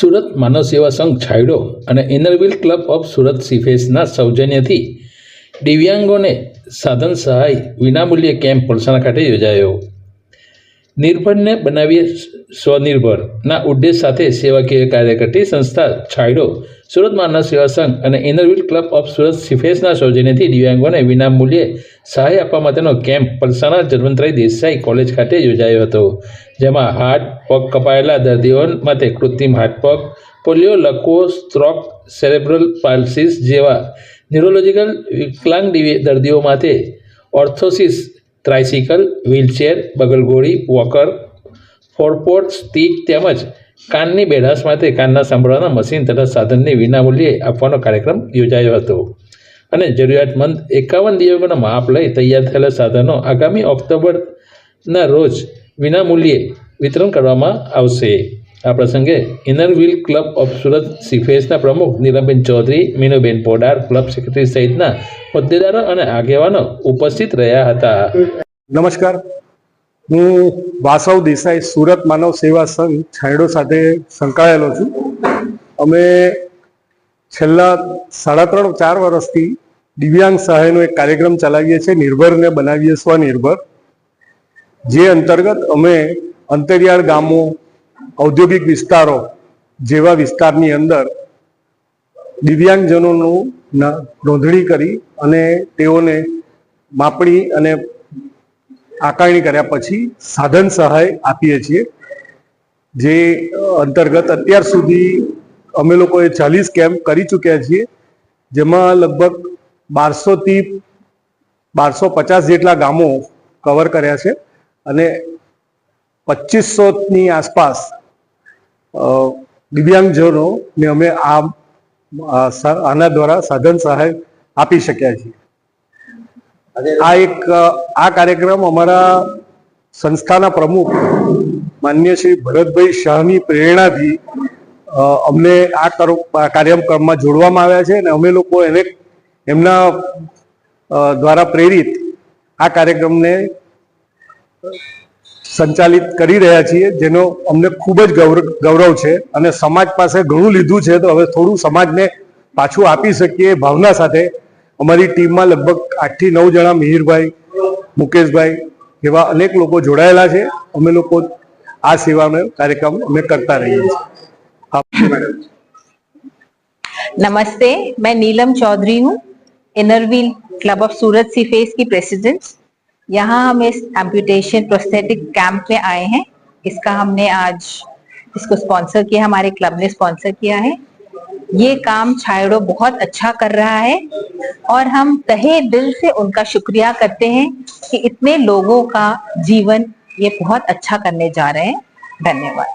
સુરત માનવ સેવા સંઘ છાયડો અને ઇનરવ્હીલ ક્લબ ઓફ સુરત સિફેસના સૌજન્યથી દિવ્યાંગોને સાધન સહાય વિનામૂલ્યે કેમ્પ પલસાણા ખાતે યોજાયો. નિર્ભરને બનાવીએ સ્વનિર્ભરના ઉદ્દેશ સાથે સેવાકીય કાર્ય કરતી સંસ્થા છાયડો, સુરત માનવ સેવા સંઘ અને ઇનરવ્હીલ ક્લબ ઓફ સુરત સિફેસના સૌજન્યથી દિવ્યાંગોને વિનામૂલ્યે સહાય આપવા માટેનો કેમ્પ પલસાણા જનવંતરાય દેસાઈ કોલેજ ખાતે યોજાયો હતો. જેમાં હાથ પગ કપાયેલા દર્દીઓ માટે કૃત્રિમ હાથ પગ, પોલિયો, લકવો, સ્ટ્રોક, સેરેબ્રલ પાલ્સીસ જેવા ન્યુરોલોજીકલ વિકલાંગ દર્દીઓ માટે ઓર્થોસિસ, ટ્રાયસિકલ, વ્હીલચેર, બગલગોળી, વોકર, ફોરપોર્ટ સ્ટીક તેમજ કાનની બેઠાશ માટે કાનના સાંભળવાના મશીન તથા સાધનને વિનામૂલ્યે આપવાનો કાર્યક્રમ યોજાયો હતો. અને જરૂરિયાતમંદ 51 દિવ્યાંગોના માપ લઈ તૈયાર થયેલા સાધનો આગામી ઓક્ટોબરના રોજ વિનામૂલ્યે વિતરણ કરવામાં આવશે. આ પ્રસંગે ઇનરવ્હીલ ક્લબ ઓફ સુરત સિફેસના પ્રમુખ નીલમબેન ચૌધરી, મીનુબેન પોડાર, ક્લબ સેક્રેટરી સહિતના હોદ્દેદારો અને આગેવાનો ઉપસ્થિત રહ્યા હતા. નમસ્કાર, હું વાસવ દેસાઈ સુરત માનવ સેવા સંઘ છાયડો સાથે સંકળાયેલો છું. અમે છેલ્લા 3.5-4 વર્ષથી દિવ્યાંગ સહાયનો એક કાર્યક્રમ ચલાવીએ છીએ, નિર્ભરને બનાવીએ સ્વનિર્ભર, જે અંતર્ગત અમે અંતરિયાળ ગામો, ઔદ્યોગિક વિસ્તારો જેવા વિસ્તારની અંદર દિવ્યાંગજનોનું નોંધણી કરી અને તેઓને માપણી અને આકારણી કર્યા પછી સાધન સહાય આપીએ છીએ. જે અંતર્ગત અત્યાર સુધી અમે લોકોએ 40 કેમ્પ કરી ચૂક્યા છીએ, જેમાં લગભગ 1200 થી 1250 જેટલા ગામો કવર કર્યા છે અને 2500ની આસપાસ દિવ્યાંગજનોને અમે આના દ્વારા સાધન સહાય આપી શક્યા છીએ. આ કાર્યક્રમ અમારા સંસ્થાના પ્રમુખ માન્ય શ્રી ભરતભાઈ શાહની પ્રેરણાથી અમને આ કાર્યક્રમમાં જોડવામાં આવ્યા છે અને અમે લોકો એમના દ્વારા પ્રેરિત આ કાર્યક્રમને સંચાલિત કરી રહ્યા છીએ, જેનો અમને ખૂબ જ ગૌરવ છે અને સમાજ પાસે ઘણું લીધું છે તો હવે થોડું સમાજને પાછું આપી શકીએ ભાવના સાથે અમારી ટીમમાં લગભગ 8 થી 9 જણા, મિહિરભાઈ, મુકેશભાઈ એવા અનેક લોકો જોડાયેલા છે. અમે લોકો આ સેવાનો કાર્યક્રમ અમે કરતા રહીએ છીએ. नमस्ते, मैं नीलम चौधरी हूँ, इनरव्हील क्लब ऑफ सूरत सिफेस की प्रेसिडेंट। यहाँ हम इस एम्पुटेशन प्रोस्थेटिक कैंप में आए हैं। इसका हमने आज इसको स्पॉन्सर किया, हमारे क्लब ने स्पॉन्सर किया है। ये काम छायड़ो बहुत अच्छा कर रहा है और हम तहे दिल से उनका शुक्रिया करते हैं कि इतने लोगों का जीवन ये बहुत अच्छा करने जा रहे हैं. धन्यवाद.